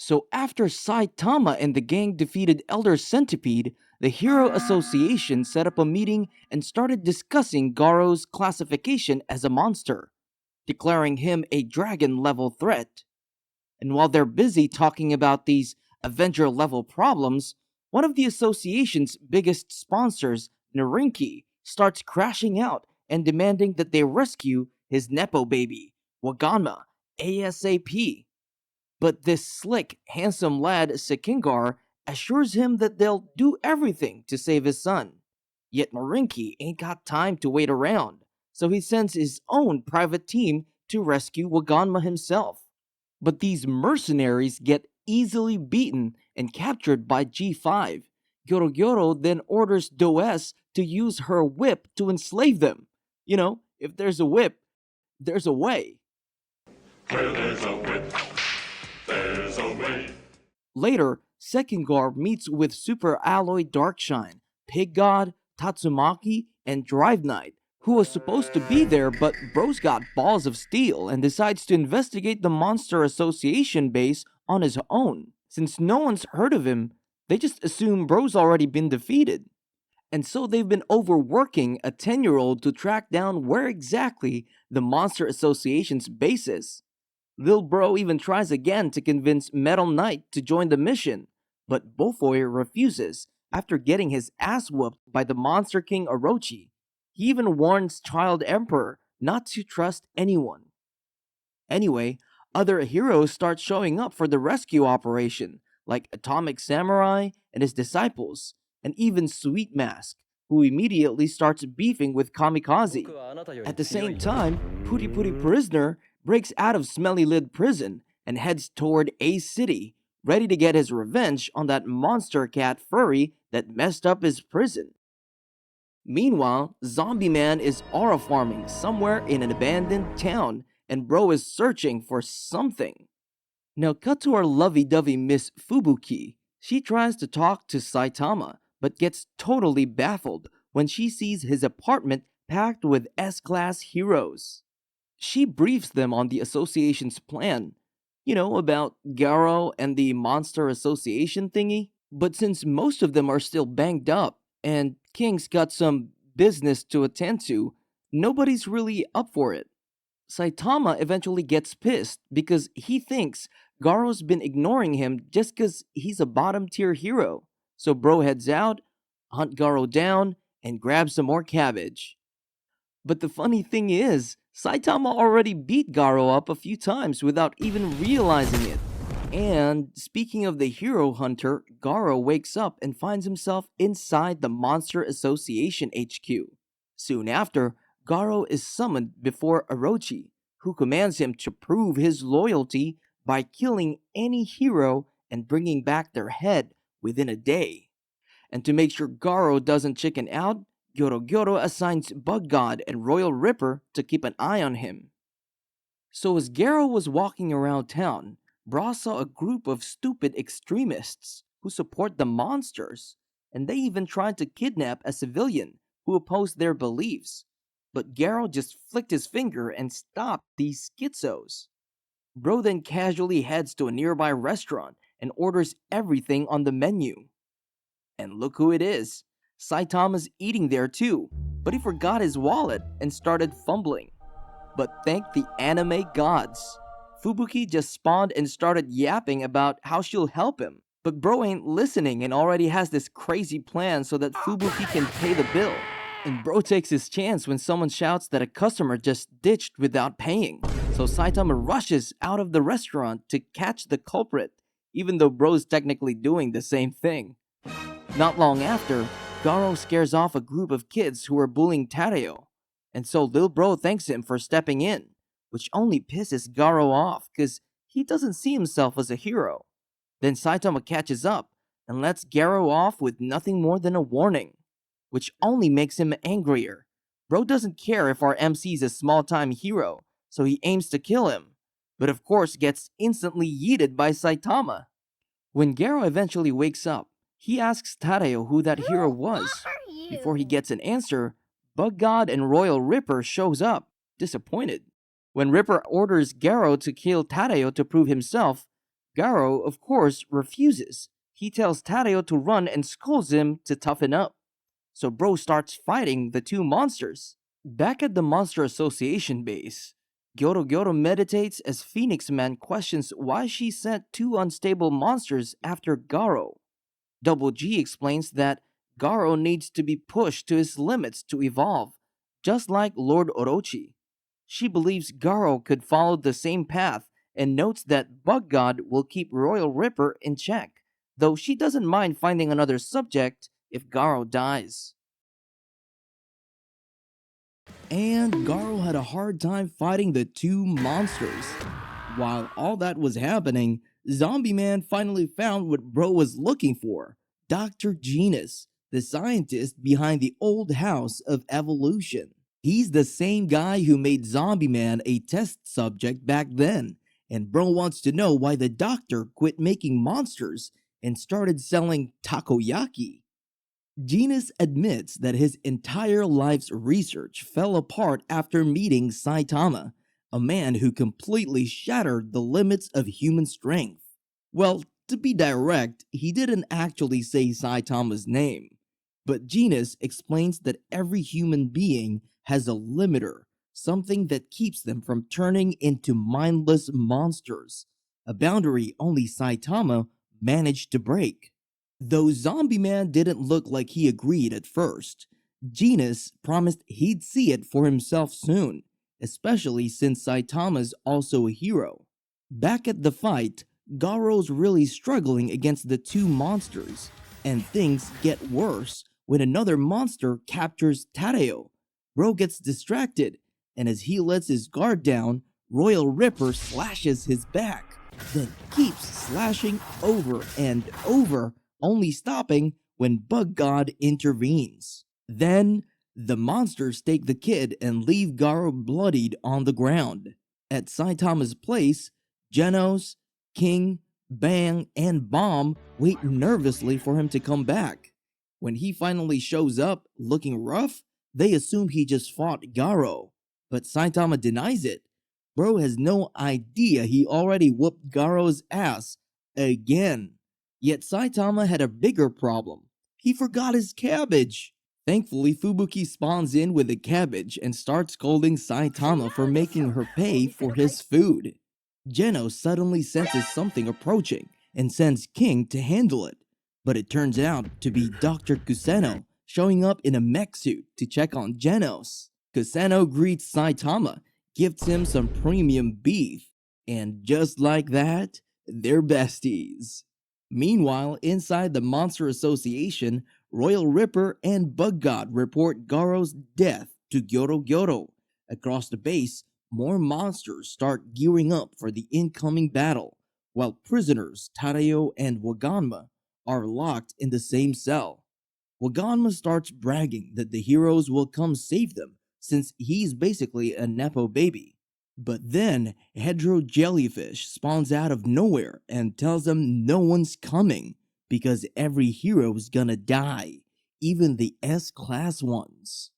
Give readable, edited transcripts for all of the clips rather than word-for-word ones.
So after Saitama and the gang defeated Elder Centipede, the Hero Association set up a meeting and started discussing Garo's classification as a monster, declaring him a dragon level threat. And while they're busy talking about these Avenger level problems, one of the association's biggest sponsors, Narinki, starts crashing out and demanding that they rescue his Nepo baby, Waganma, ASAP. But this slick, handsome lad, Sekingar, assures him that they'll do everything to save his son. Yet Narinki ain't got time to wait around, so he sends his own private team to rescue Waganma himself. But these mercenaries get easily beaten and captured by G5. Gyoro then orders Does to use her whip to enslave them. You know, if there's a whip, there's a way. Where there's a whip, there's a way. Later, Sekingar meets with Super Alloy Darkshine, Pig God, Tatsumaki, and Drive Knight, who was supposed to be there, but Bro's got balls of steel and decides to investigate the Monster Association base on his own. Since no one's heard of him, they just assume Bro's already been defeated. And so they've been overworking a 10-year-old to track down where exactly the Monster Association's base is. Lil Bro even tries again to convince Metal Knight to join the mission, but Bofoy refuses after getting his ass whooped by the Monster King Orochi. He even warns Child Emperor not to trust anyone. Anyway, other heroes start showing up for the rescue operation, like Atomic Samurai and his disciples, and even Sweet Mask, who immediately starts beefing with Kamikaze. At the same time, Puri Puri Prisoner breaks out of Smelly Lid Prison and heads toward Ace City, ready to get his revenge on that monster cat furry that messed up his prison. Meanwhile, Zombie Man is aura farming somewhere in an abandoned town, and Bro is searching for something. Now cut to our lovey-dovey Miss Fubuki. She tries to talk to Saitama, but gets totally baffled when she sees his apartment packed with S-class heroes. She briefs them on the association's plan, about Garo and the Monster Association thingy. But since most of them are still banged up, and King's got some business to attend to, nobody's really up for it. Saitama eventually gets pissed because he thinks Garo's been ignoring him just because he's a bottom tier hero. So Bro heads out, hunt Garo down, and grabs some more cabbage. But the funny thing is, Saitama already beat Garo up a few times without even realizing it. And speaking of the hero hunter, Garo wakes up and finds himself inside the Monster Association HQ. Soon after, Garo is summoned before Orochi, who commands him to prove his loyalty by killing any hero and bringing back their head within a day. And to make sure Garo doesn't chicken out, Gyoro assigns Bug God and Royal Ripper to keep an eye on him. So as Garo was walking around town, Bra saw a group of stupid extremists who support the monsters, and they even tried to kidnap a civilian who opposed their beliefs. But Garo just flicked his finger and stopped these schizos. Bro then casually heads to a nearby restaurant and orders everything on the menu. And look who it is. Saitama's eating there too, but he forgot his wallet and started fumbling. But thank the anime gods. Fubuki just spawned and started yapping about how she'll help him. But Bro ain't listening and already has this crazy plan so that Fubuki can pay the bill. And Bro takes his chance when someone shouts that a customer just ditched without paying. So Saitama rushes out of the restaurant to catch the culprit, even though Bro's technically doing the same thing. Not long after, Garo scares off a group of kids who are bullying Tadeo, and so Lil Bro thanks him for stepping in, which only pisses Garo off because he doesn't see himself as a hero. Then Saitama catches up and lets Garo off with nothing more than a warning, which only makes him angrier. Bro doesn't care if our MC's a small-time hero, so he aims to kill him, but of course gets instantly yeeted by Saitama. When Garo eventually wakes up, he asks Tadeo who that hero was. Before he gets an answer, Bug God and Royal Ripper shows up, disappointed. When Ripper orders Garo to kill Tadeo to prove himself, Garo, of course, refuses. He tells Tadeo to run and scolds him to toughen up. So Bro starts fighting the two monsters. Back at the Monster Association base, Gyoro Gyoro meditates as Phoenix Man questions why she sent two unstable monsters after Garo. Double G explains that Garo needs to be pushed to his limits to evolve, just like Lord Orochi. She believes Garo could follow the same path and notes that Bug God will keep Royal Ripper in check, though she doesn't mind finding another subject if Garo dies. And Garo had a hard time fighting the two monsters. While all that was happening, Zombie Man finally found what Bro was looking for: Dr. Genos, the scientist behind the old house of evolution. He's the same guy who made Zombie Man a test subject back then, and Bro wants to know why the doctor quit making monsters and started selling takoyaki. Genus admits that his entire life's research fell apart after meeting Saitama, a man who completely shattered the limits of human strength. Well, to be direct, he didn't actually say Saitama's name, but Genus explains that every human being has a limiter, something that keeps them from turning into mindless monsters, a boundary only Saitama managed to break. Though Zombie Man didn't look like he agreed at first, Genus promised he'd see it for himself soon, especially since Saitama's also a hero. Back at the fight, Garo's really struggling against the two monsters, and things get worse when another monster captures Tadeo. Bro gets distracted, and as he lets his guard down, Royal Ripper slashes his back, then keeps slashing over and over, only stopping when Bug God intervenes. Then, the monsters take the kid and leave Garo bloodied on the ground. At Saitama's place, Genos, King, Bang, and Bomb wait nervously for him to come back. When he finally shows up, looking rough, they assume he just fought Garo, but Saitama denies it. Bro has no idea he already whooped Garo's ass again. Yet Saitama had a bigger problem. He forgot his cabbage. Thankfully, Fubuki spawns in with a cabbage and starts scolding Saitama for making her pay for his food. Genos suddenly senses something approaching and sends King to handle it, but it turns out to be Dr. Kuseno showing up in a mech suit to check on Genos. Kuseno greets Saitama, gifts him some premium beef, and just like that, they're besties. Meanwhile, inside the Monster Association, Royal Ripper and Bug God report Garo's death to Gyoro Gyoro. Across the base, more monsters start gearing up for the incoming battle, while prisoners Tadeo and Waganma are locked in the same cell. Waganma starts bragging that the heroes will come save them, since he's basically a Nepo baby. But then, Hedro Jellyfish spawns out of nowhere and tells them no one's coming, because every hero's gonna die, even the S-class ones.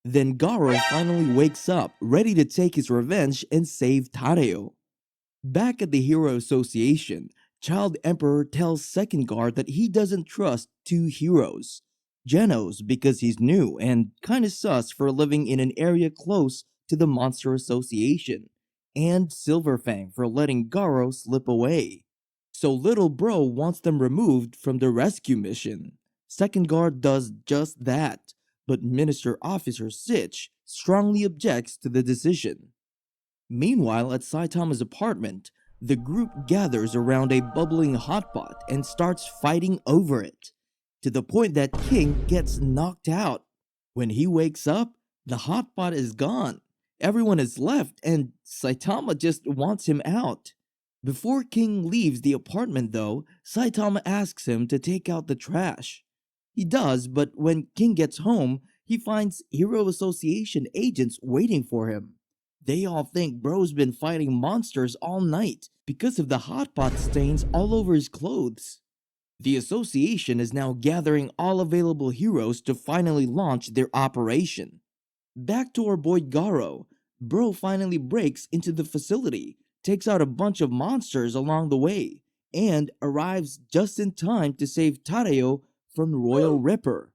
Then Garo finally wakes up, ready to take his revenge and save Tadeo. Back at the Hero Association, Child Emperor tells Second Guard that he doesn't trust two heroes. Genos because he's new and kinda sus for living in an area close to the Monster Association, and Silverfang for letting Garo slip away. So Little Bro wants them removed from the rescue mission. Second Guard does just that, but Minister Officer Sitch strongly objects to the decision. Meanwhile, at Saitama's apartment, the group gathers around a bubbling hotpot and starts fighting over it, to the point that King gets knocked out. When he wakes up, the hotpot is gone. Everyone is left, and Saitama just wants him out. Before King leaves the apartment, though, Saitama asks him to take out the trash. He does, but when King gets home, he finds Hero Association agents waiting for him. They all think Bro's been fighting monsters all night because of the hotpot stains all over his clothes. The association is now gathering all available heroes to finally launch their operation. Back to our boy Garo, Bro finally breaks into the facility, takes out a bunch of monsters along the way, and arrives just in time to save Tadeo from the Royal Ripper.